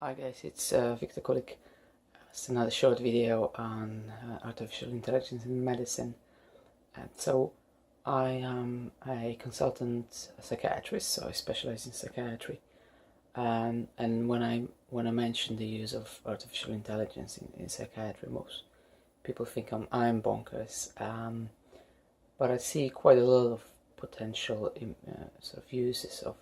Hi guys, it's Victor Kulik. It's another short video on artificial intelligence in medicine. And so I am a consultant psychiatrist, so I specialize in psychiatry. And when I mention the use of artificial intelligence in psychiatry, most people think I'm bonkers. But I see quite a lot of potential sort of uses of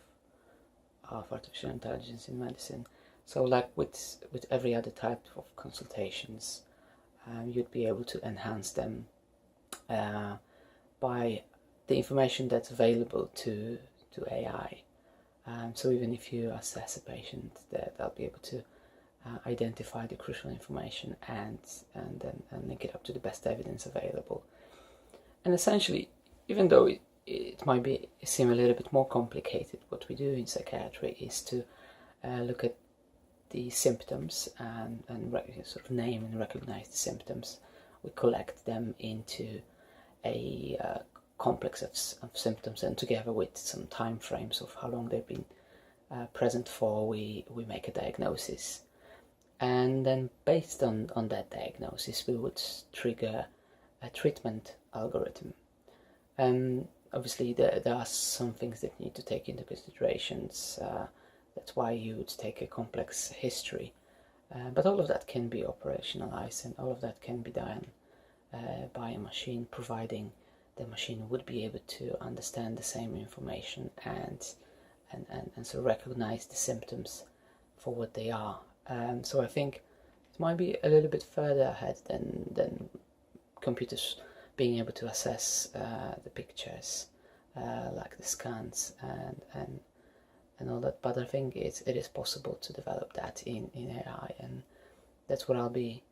artificial intelligence in medicine. So like with every other type of consultations, you'd be able to enhance them by the information that's available to AI. So even if you assess a patient, they'll be able to identify the crucial information and then link it up to the best evidence available. And essentially, even though it might seem a little bit more complicated, what we do in psychiatry is to look at the symptoms and sort of name and recognize the symptoms. We collect them into a complex of symptoms, and together with some time frames of how long they've been present for, we make a diagnosis. And then based on that diagnosis, we would trigger a treatment algorithm. And obviously there are some things that need to take into considerations. That's why you would take a complex history. But all of that can be operationalized, and all of that can be done by a machine, providing the machine would be able to understand the same information and so recognize the symptoms for what they are. So I think it might be a little bit further ahead than computers being able to assess the pictures, like the scans and all that, but I think it is possible to develop that in AI, and that's what I'll be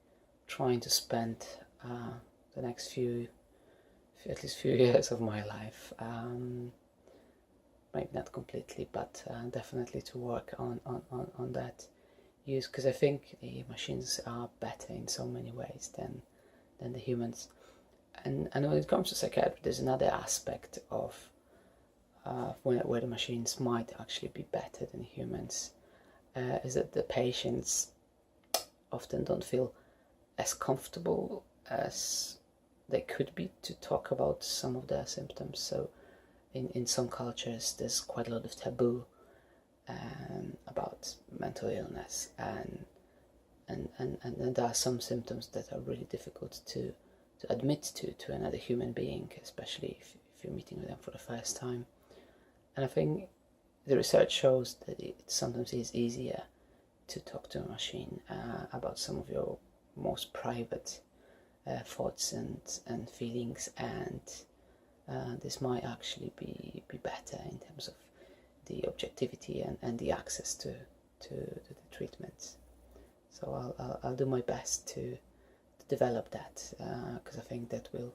trying to spend the next at least few years of my life. Maybe not completely, but definitely to work on that use, because I think the machines are better in so many ways than the humans. And when it comes to psychiatry, there's another aspect of where the machines might actually be better than humans, is that the patients often don't feel as comfortable as they could be to talk about some of their symptoms. So in some cultures there's quite a lot of taboo about mental illness, and there are some symptoms that are really difficult to admit to another human being, especially if you're meeting with them for the first time. And I think the research shows that it sometimes is easier to talk to a machine about some of your most private thoughts and feelings, and this might actually be better in terms of the objectivity and the access to the treatments. So I'll do my best to develop that, because I think that will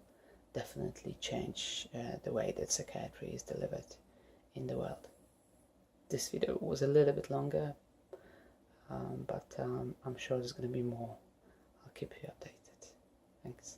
definitely change the way that psychiatry is delivered in the world. This video was a little bit longer, but I'm sure there's going to be more. I'll keep you updated. Thanks.